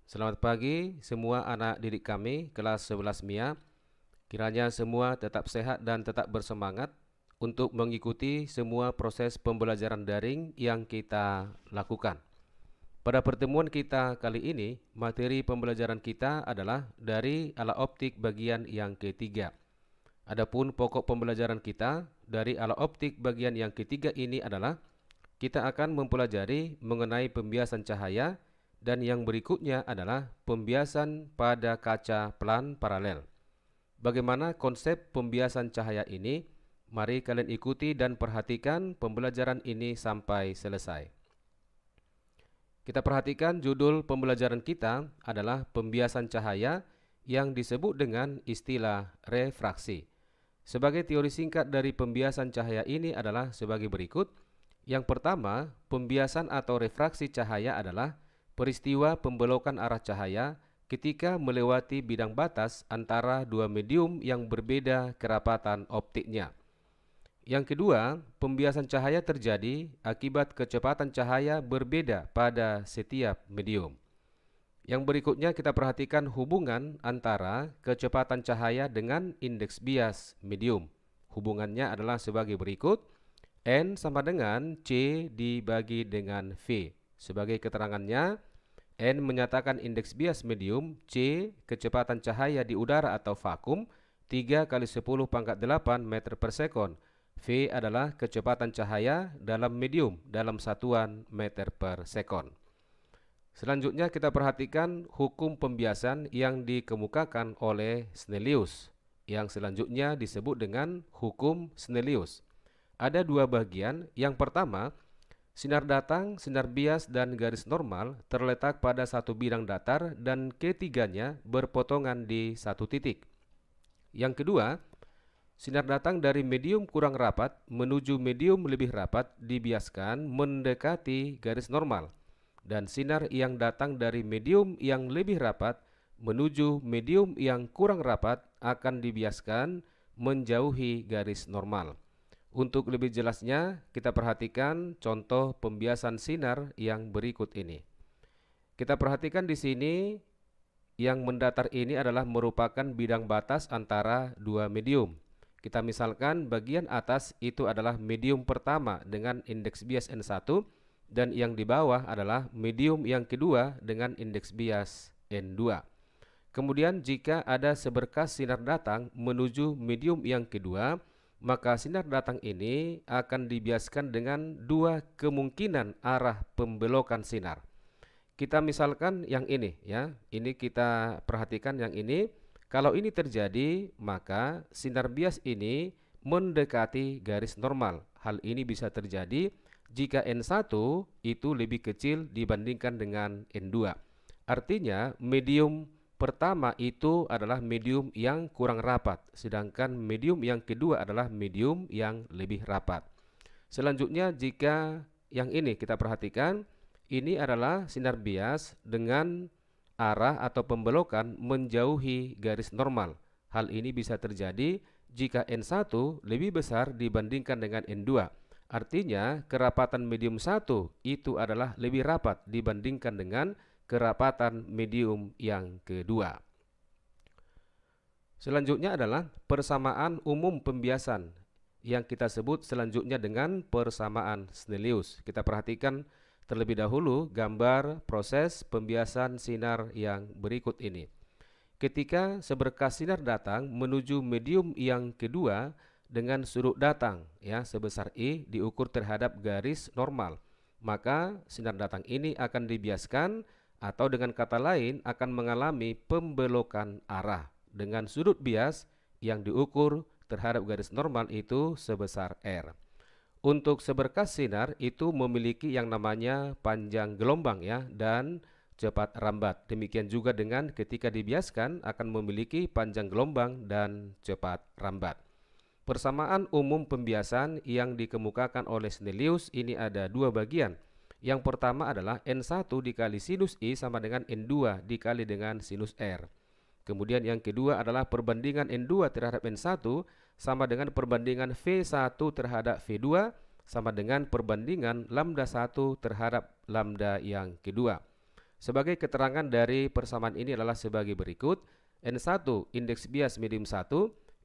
Selamat pagi semua anak didik kami kelas 11 MIA. Kiranya semua tetap sehat dan tetap bersemangat untuk mengikuti semua proses pembelajaran daring yang kita lakukan. Pada pertemuan kita kali ini, materi pembelajaran kita adalah dari alat optik bagian yang ketiga. Adapun pokok pembelajaran kita dari alat optik bagian yang ketiga ini adalah kita akan mempelajari mengenai pembiasan cahaya, dan yang berikutnya adalah pembiasan pada kaca pelan paralel. Bagaimana konsep pembiasan cahaya ini? Mari kalian ikuti dan perhatikan pembelajaran ini sampai selesai. Kita perhatikan judul pembelajaran kita adalah pembiasan cahaya yang disebut dengan istilah refraksi. Sebagai teori singkat dari pembiasan cahaya ini adalah sebagai berikut. Yang pertama, pembiasan atau refraksi cahaya adalah peristiwa pembelokan arah cahaya ketika melewati bidang batas antara dua medium yang berbeda kerapatan optiknya. Yang kedua, pembiasan cahaya terjadi akibat kecepatan cahaya berbeda pada setiap medium. Yang berikutnya kita perhatikan hubungan antara kecepatan cahaya dengan indeks bias medium. Hubungannya adalah sebagai berikut. N sama dengan C dibagi dengan V. Sebagai keterangannya, N menyatakan indeks bias medium, C kecepatan cahaya di udara atau vakum 3 kali 10 pangkat 8 meter per sekon. V adalah kecepatan cahaya dalam medium dalam satuan meter per sekon. Selanjutnya kita perhatikan hukum pembiasan yang dikemukakan oleh Snellius, yang selanjutnya disebut dengan hukum Snellius. Ada dua bagian. Yang pertama, sinar datang, sinar bias, dan garis normal terletak pada satu bidang datar dan ketiganya berpotongan di satu titik. Yang kedua, sinar datang dari medium kurang rapat menuju medium lebih rapat dibiaskan mendekati garis normal. Dan sinar yang datang dari medium yang lebih rapat menuju medium yang kurang rapat akan dibiaskan menjauhi garis normal. Untuk lebih jelasnya, kita perhatikan contoh pembiasan sinar yang berikut ini. Kita perhatikan di sini, yang mendatar ini adalah merupakan bidang batas antara dua medium. Kita misalkan bagian atas itu adalah medium pertama dengan indeks bias N1, dan yang di bawah adalah medium yang kedua dengan indeks bias N2. Kemudian jika ada seberkas sinar datang menuju medium yang kedua, maka sinar datang ini akan dibiaskan dengan dua kemungkinan arah pembelokan sinar. Kita misalkan yang ini ya. Ini kita perhatikan yang ini. Kalau ini terjadi, maka sinar bias ini mendekati garis normal. Hal ini bisa terjadi jika N1 itu lebih kecil dibandingkan dengan N2. Artinya medium pertama itu adalah medium yang kurang rapat, sedangkan medium yang kedua adalah medium yang lebih rapat. Selanjutnya jika yang ini kita perhatikan, ini adalah sinar bias dengan arah atau pembelokan menjauhi garis normal. Hal ini bisa terjadi jika N1 lebih besar dibandingkan dengan N2. Artinya kerapatan medium 1 itu adalah lebih rapat dibandingkan dengan kerapatan medium yang kedua. Selanjutnya adalah persamaan umum pembiasan yang kita sebut selanjutnya dengan persamaan Snellius. Kita perhatikan terlebih dahulu gambar proses pembiasan sinar yang berikut ini. Ketika seberkas sinar datang menuju medium yang kedua dengan sudut datang ya sebesar I diukur terhadap garis normal, maka sinar datang ini akan dibiaskan atau dengan kata lain akan mengalami pembelokan arah dengan sudut bias yang diukur terhadap garis normal itu sebesar R. Untuk seberkas sinar itu memiliki yang namanya panjang gelombang ya dan cepat rambat. Demikian juga dengan ketika dibiaskan akan memiliki panjang gelombang dan cepat rambat. Persamaan umum pembiasan yang dikemukakan oleh Snellius ini ada dua bagian. Yang pertama adalah N1 dikali sinus I sama dengan N2 dikali dengan sinus R. Kemudian yang kedua adalah perbandingan N2 terhadap N1 sama dengan perbandingan V1 terhadap V2 sama dengan perbandingan lambda 1 terhadap lambda yang kedua. Sebagai keterangan dari persamaan ini adalah sebagai berikut. N1 indeks bias medium 1,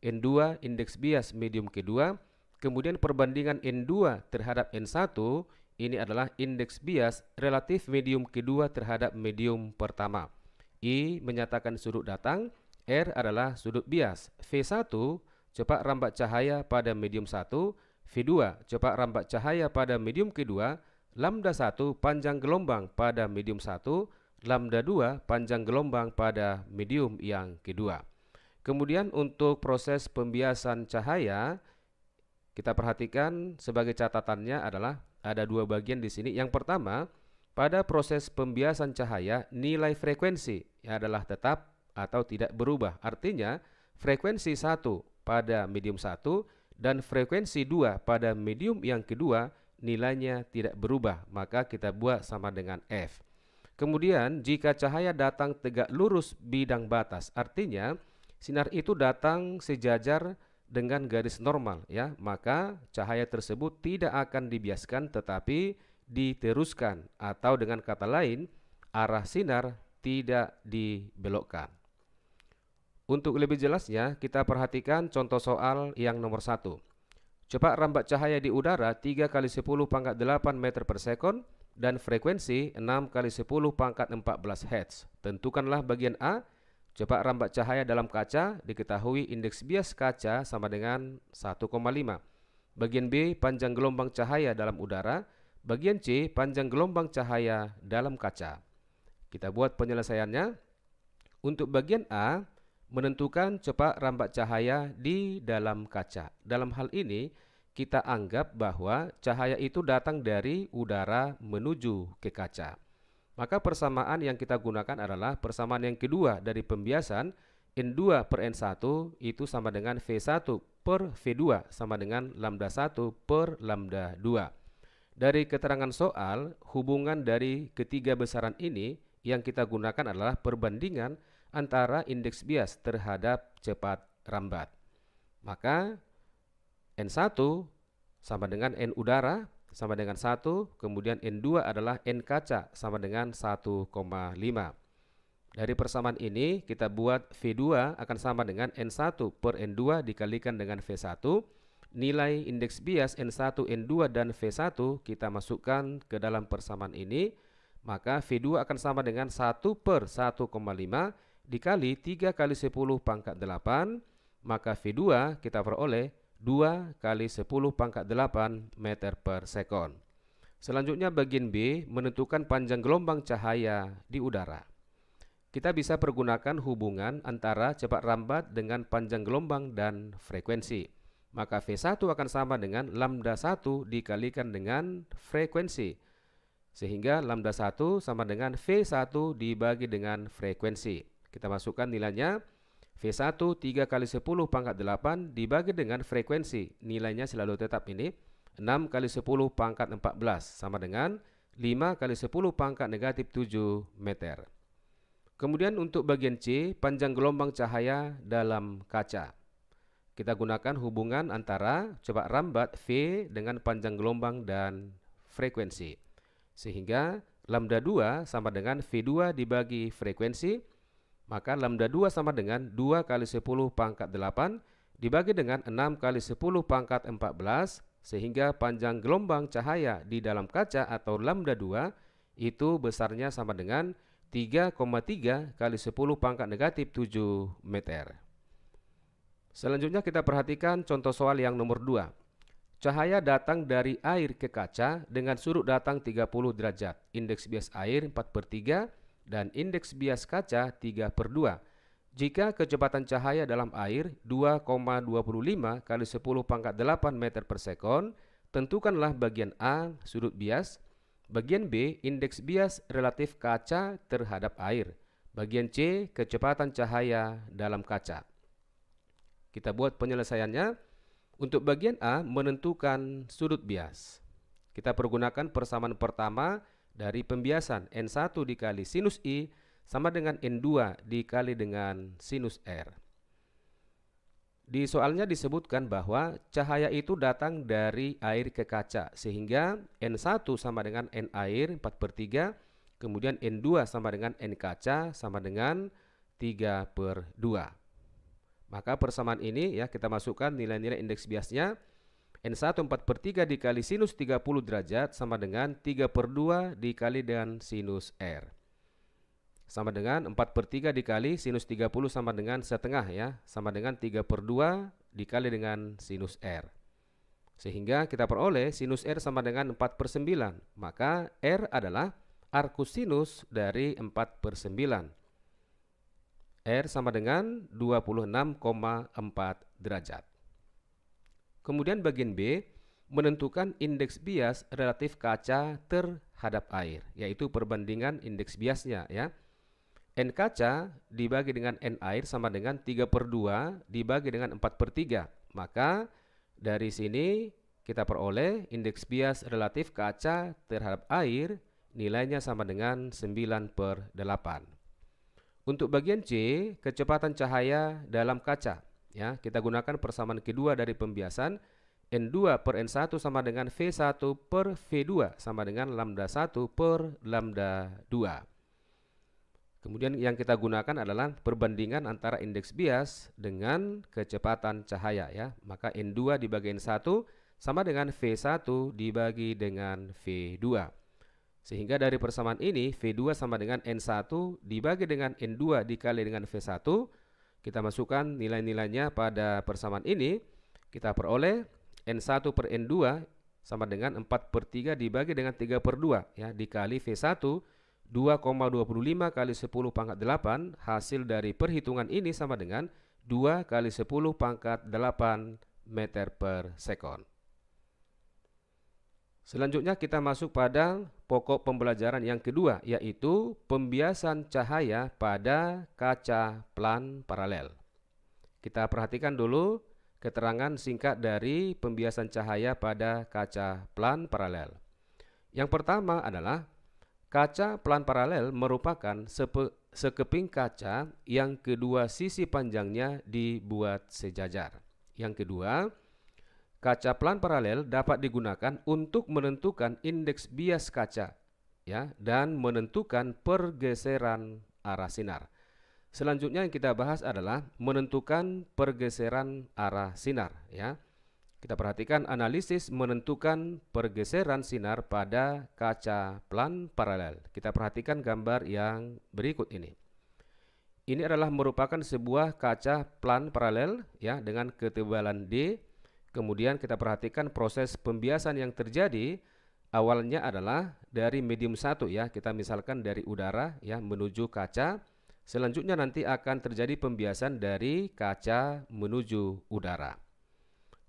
N2 indeks bias medium kedua, kemudian perbandingan N2 terhadap N1 ini adalah indeks bias relatif medium kedua terhadap medium pertama. I menyatakan sudut datang, R adalah sudut bias, V1 cepat rambat cahaya pada medium 1, V2 cepat rambat cahaya pada medium kedua, lambda 1 panjang gelombang pada medium 1, lambda 2 panjang gelombang pada medium yang kedua. Kemudian untuk proses pembiasan cahaya, kita perhatikan sebagai catatannya adalah ada dua bagian di sini. Yang pertama, pada proses pembiasan cahaya, nilai frekuensi adalah tetap atau tidak berubah. Artinya, frekuensi 1 pada medium 1 dan frekuensi 2 pada medium yang kedua nilainya tidak berubah, maka kita buat sama dengan F. Kemudian jika cahaya datang tegak lurus bidang batas, artinya sinar itu datang sejajar dengan garis normal, ya, maka cahaya tersebut tidak akan dibiaskan tetapi diteruskan, atau dengan kata lain arah sinar tidak dibelokkan. Untuk lebih jelasnya, kita perhatikan contoh soal yang nomor 1. Cepat rambat cahaya di udara 3 kali 10 pangkat 8 meter per sekon dan frekuensi 6 kali 10 pangkat 14 Hz. Tentukanlah bagian A. Cepat rambat cahaya dalam kaca, diketahui indeks bias kaca sama dengan 1,5. Bagian B, panjang gelombang cahaya dalam udara. Bagian C, panjang gelombang cahaya dalam kaca. Kita buat penyelesaiannya. Untuk bagian A, menentukan cepat rambat cahaya di dalam kaca. Dalam hal ini, kita anggap bahwa cahaya itu datang dari udara menuju ke kaca. Maka persamaan yang kita gunakan adalah persamaan yang kedua dari pembiasan, N2 per N1 itu sama dengan V1 per V2 sama dengan lambda 1 per lambda 2. Dari keterangan soal, hubungan dari ketiga besaran ini yang kita gunakan adalah perbandingan antara indeks bias terhadap cepat rambat. Maka N1 sama dengan N udara sama dengan 1, kemudian N2 adalah N kaca sama dengan 1,5. Dari persamaan ini kita buat V2 akan sama dengan N1 per N2 dikalikan dengan V1. Nilai indeks bias N1, N2 dan V1 kita masukkan ke dalam persamaan ini. Maka V2 akan sama dengan 1 per 1,5 dikali 3 kali 10 pangkat 8. Maka V2 kita peroleh 2 kali 10 pangkat 8 meter per sekon. Selanjutnya bagian B, menentukan panjang gelombang cahaya di udara. Kita bisa pergunakan hubungan antara cepat rambat dengan panjang gelombang dan frekuensi. Maka V1 akan sama dengan lambda 1 dikalikan dengan frekuensi. Sehingga lambda 1 sama dengan V1 dibagi dengan frekuensi. Kita masukkan nilainya. V1 3 kali 10 pangkat 8 dibagi dengan frekuensi. Nilainya selalu tetap ini. 6 kali 10 pangkat 14 sama dengan 5 kali 10 pangkat negatif 7 meter. Kemudian untuk bagian C, panjang gelombang cahaya dalam kaca. Kita gunakan hubungan antara cepat rambat V dengan panjang gelombang dan frekuensi. Sehingga lambda 2 sama dengan V2 dibagi frekuensi. Maka lambda 2 sama dengan 2 kali 10 pangkat 8 dibagi dengan 6 kali 10 pangkat 14, sehingga panjang gelombang cahaya di dalam kaca atau lambda 2 itu besarnya sama dengan 3,3 kali 10 pangkat negatif 7 meter. Selanjutnya kita perhatikan contoh soal yang nomor 2. Cahaya datang dari air ke kaca dengan sudut datang 30 derajat. Indeks bias air 4/3 dan indeks bias kaca 3/2. Jika kecepatan cahaya dalam air 2,25 kali 10 pangkat 8 meter per sekon, tentukanlah bagian A sudut bias, bagian B indeks bias relatif kaca terhadap air, bagian C kecepatan cahaya dalam kaca. Kita buat penyelesaiannya. Untuk bagian A menentukan sudut bias. Kita pergunakan persamaan pertama dari pembiasan N1 dikali sinus I sama dengan N2 dikali dengan sinus R. Di soalnya disebutkan bahwa cahaya itu datang dari air ke kaca, sehingga N1 sama dengan N air 4/3 Kemudian N2 sama dengan N kaca sama dengan 3/2. Maka persamaan ini ya kita masukkan nilai-nilai indeks biasnya. N1 4/3 dikali sinus 30 derajat sama dengan 3/2 dikali dengan sinus R. Sama dengan 4/3 dikali sinus 30 sama dengan setengah ya. Sama dengan 3/2 dikali dengan sinus R. Sehingga kita peroleh sinus R sama dengan 4/9. Maka R adalah arcus sinus dari 4/9. R sama dengan 26,4 derajat. Kemudian bagian B, menentukan indeks bias relatif kaca terhadap air, yaitu perbandingan indeks biasnya ya. N kaca dibagi dengan N air sama dengan 3/2 dibagi dengan 4/3. Maka dari sini kita peroleh indeks bias relatif kaca terhadap air nilainya sama dengan 9/8. Untuk bagian C, kecepatan cahaya dalam kaca. Ya, kita gunakan persamaan kedua dari pembiasan. N2 per N1 sama dengan V1 per V2 sama dengan lambda 1 per lambda 2. Kemudian yang kita gunakan adalah perbandingan antara indeks bias dengan kecepatan cahaya ya. Maka N2 dibagi N1 sama dengan V1 dibagi dengan V2. Sehingga dari persamaan ini V2 sama dengan N1 dibagi dengan N2 dikali dengan V1. Kita masukkan nilai-nilainya pada persamaan ini. Kita peroleh N1 per N2 sama dengan 4/3 dibagi dengan 3/2 ya, dikali V1 2,25 kali 10 pangkat 8. Hasil dari perhitungan ini sama dengan 2 kali 10 pangkat 8 meter per sekon. Selanjutnya kita masuk pada pokok pembelajaran yang kedua, yaitu pembiasan cahaya pada kaca plan paralel. Kita perhatikan dulu keterangan singkat dari pembiasan cahaya pada kaca plan paralel. Yang pertama adalah kaca plan paralel merupakan sekeping kaca yang kedua sisi panjangnya dibuat sejajar. Yang kedua, kaca plan paralel dapat digunakan untuk menentukan indeks bias kaca ya, dan menentukan pergeseran arah sinar. Selanjutnya yang kita bahas adalah menentukan pergeseran arah sinar ya. Kita perhatikan analisis menentukan pergeseran sinar pada kaca plan paralel. Kita perhatikan gambar yang berikut ini. Ini adalah merupakan sebuah kaca plan paralel ya dengan ketebalan D. Kemudian kita perhatikan proses pembiasan yang terjadi. Awalnya adalah dari medium 1 ya, kita misalkan dari udara ya menuju kaca. Selanjutnya nanti akan terjadi pembiasan dari kaca menuju udara.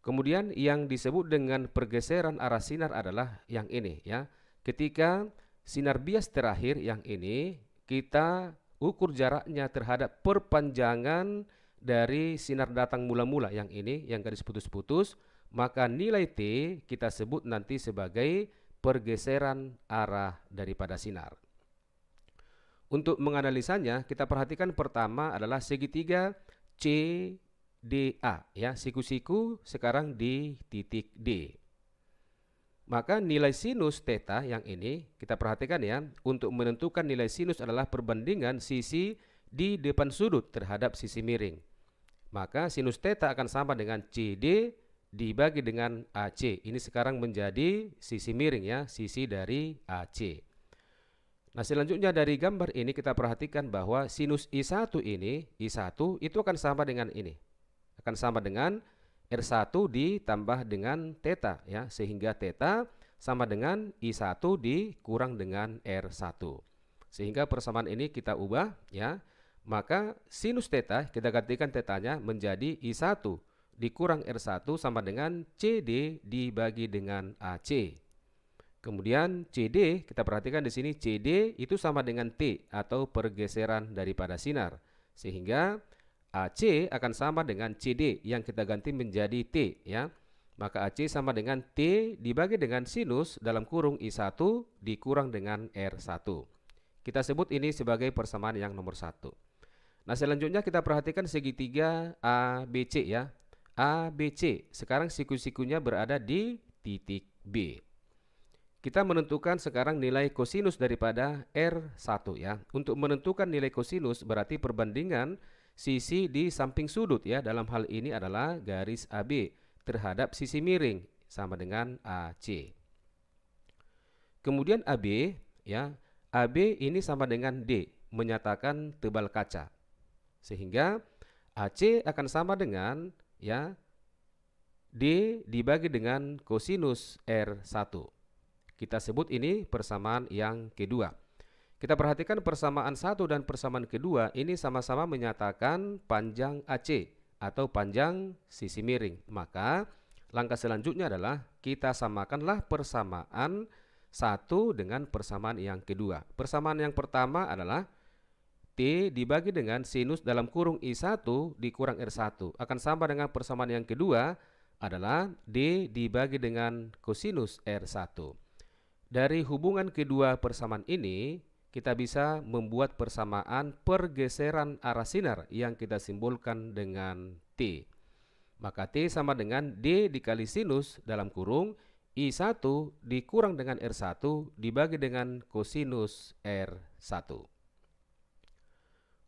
Kemudian yang disebut dengan pergeseran arah sinar adalah yang ini ya. Ketika sinar bias terakhir yang ini kita ukur jaraknya terhadap perpanjangan dari sinar datang mula-mula yang ini, yang garis putus-putus, maka nilai T kita sebut nanti sebagai pergeseran arah daripada sinar. Untuk menganalisanya, kita perhatikan pertama adalah segitiga CDA ya, siku-siku sekarang di titik D. Maka nilai sinus theta yang ini kita perhatikan ya, untuk menentukan nilai sinus adalah perbandingan sisi di depan sudut terhadap sisi miring. Maka sinus theta akan sama dengan CD dibagi dengan AC. Ini sekarang menjadi sisi miring ya, sisi dari AC. Nah, selanjutnya dari gambar ini kita perhatikan bahwa sinus I1 ini, I1 itu akan sama dengan ini. Akan sama dengan R1 ditambah dengan theta ya, sehingga theta sama dengan I1 dikurang dengan R1. Sehingga persamaan ini kita ubah ya. Maka sinus theta kita gantikan tetanya menjadi I1 dikurang R1 sama dengan CD dibagi dengan AC. Kemudian CD kita perhatikan di sini CD itu sama dengan T atau pergeseran daripada sinar. Sehingga AC akan sama dengan CD yang kita ganti menjadi T ya. Maka AC sama dengan T dibagi dengan sinus dalam kurung I1 dikurang dengan R1. Kita sebut ini sebagai persamaan yang nomor 1. Nah, selanjutnya kita perhatikan segitiga ABC ya. ABC, sekarang siku-sikunya berada di titik B. Kita menentukan sekarang nilai kosinus daripada R1 ya. Untuk menentukan nilai kosinus berarti perbandingan sisi di samping sudut ya. Dalam hal ini adalah garis AB terhadap sisi miring sama dengan AC. Kemudian AB ya. AB ini sama dengan D, menyatakan tebal kaca. Sehingga AC akan sama dengan ya D dibagi dengan kosinus R1. Kita sebut ini persamaan yang kedua. Kita perhatikan persamaan satu dan persamaan kedua ini sama-sama menyatakan panjang AC atau panjang sisi miring. Maka langkah selanjutnya adalah kita samakanlah persamaan satu dengan persamaan yang kedua. Persamaan yang pertama adalah T dibagi dengan sinus dalam kurung I1 dikurang R1 akan sama dengan persamaan yang kedua adalah D dibagi dengan kosinus R1. Dari hubungan kedua persamaan ini, kita bisa membuat persamaan pergeseran arah sinar yang kita simbolkan dengan T. Maka T sama dengan D dikali sinus dalam kurung I1 dikurang dengan R1 dibagi dengan kosinus R1.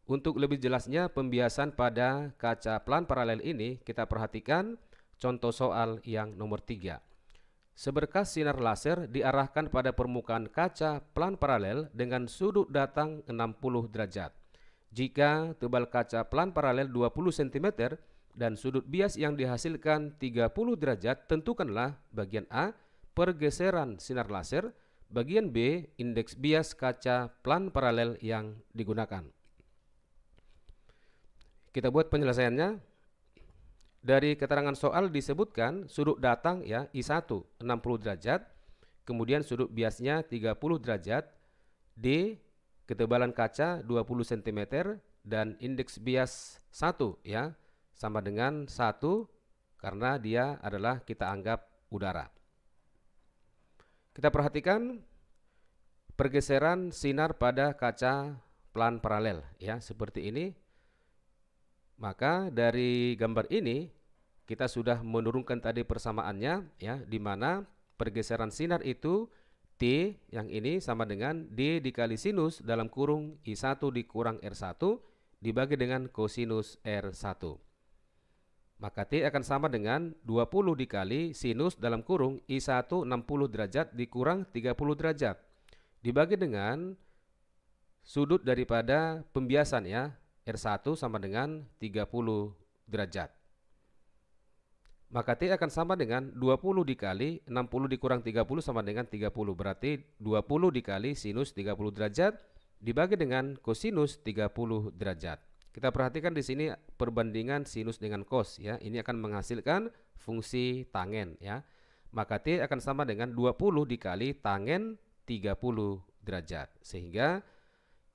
Untuk lebih jelasnya pembiasan pada kaca plan paralel ini, kita perhatikan contoh soal yang nomor 3. Seberkas sinar laser diarahkan pada permukaan kaca plan paralel dengan sudut datang 60 derajat. Jika tebal kaca plan paralel 20 cm dan sudut bias yang dihasilkan 30 derajat, tentukanlah bagian A pergeseran sinar laser, bagian B indeks bias kaca plan paralel yang digunakan. Kita buat penyelesaiannya. Dari keterangan soal disebutkan sudut datang ya I1 60 derajat, kemudian sudut biasnya 30 derajat, D ketebalan kaca 20 cm dan indeks bias 1 ya sama dengan 1 karena dia adalah kita anggap udara. Kita perhatikan pergeseran sinar pada kaca plan paralel ya seperti ini. Maka dari gambar ini kita sudah menurunkan tadi persamaannya ya, di mana pergeseran sinar itu T yang ini sama dengan D dikali sinus dalam kurung I1 dikurang R1 dibagi dengan kosinus R1. Maka T akan sama dengan 20 dikali sinus dalam kurung I1 60 derajat dikurang 30 derajat dibagi dengan sudut daripada pembiasan ya, R1 sama dengan 30 derajat. Maka T akan sama dengan 20 dikali 60 dikurang 30 sama dengan 30. Berarti 20 dikali sinus 30 derajat dibagi dengan kosinus 30 derajat. Kita perhatikan di sini perbandingan sinus dengan cos ya. Ini akan menghasilkan fungsi tangen ya. Maka T akan sama dengan 20 dikali tangen 30 derajat. Sehingga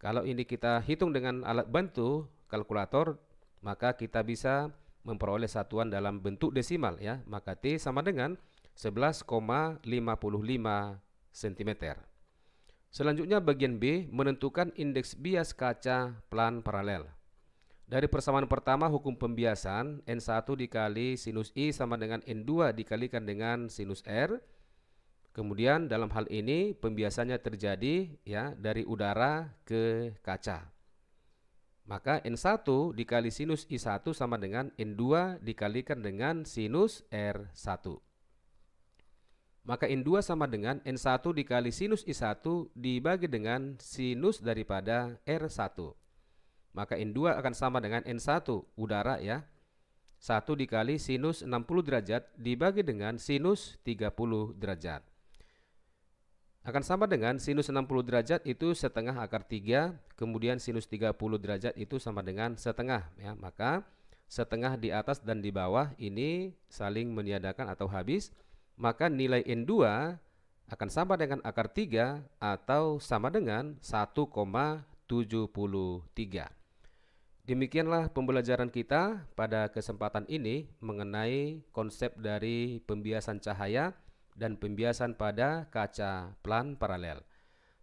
kalau ini kita hitung dengan alat bantu kalkulator, maka kita bisa memperoleh satuan dalam bentuk desimal ya. Maka T sama dengan 11,55 cm. Selanjutnya bagian B menentukan indeks bias kaca plan paralel. Dari persamaan pertama hukum pembiasan N1 dikali sinus I sama dengan N2 dikalikan dengan sinus R. Kemudian dalam hal ini pembiasannya terjadi ya dari udara ke kaca. Maka N1 dikali sinus I1 sama dengan N2 dikalikan dengan sinus R1. Maka N2 sama dengan N1 dikali sinus I1 dibagi dengan sinus daripada R1. Maka N2 akan sama dengan N1 udara ya. 1 dikali sinus 60 derajat dibagi dengan sinus 30 derajat. Akan sama dengan sinus 60 derajat itu setengah akar 3, kemudian sinus 30 derajat itu sama dengan setengah ya. Maka setengah di atas dan di bawah ini saling meniadakan atau habis. Maka nilai N2 akan sama dengan akar 3 atau sama dengan 1,73. Demikianlah pembelajaran kita pada kesempatan ini mengenai konsep dari pembiasan cahaya dan pembiasan pada kaca plan paralel.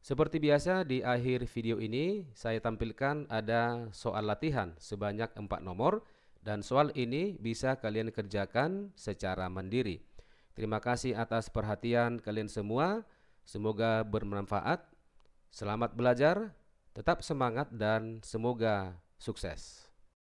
Seperti biasa di akhir video ini saya tampilkan ada soal latihan sebanyak 4 nomor dan soal ini bisa kalian kerjakan secara mandiri. Terima kasih atas perhatian kalian semua. Semoga bermanfaat. Selamat belajar, tetap semangat dan semoga sukses.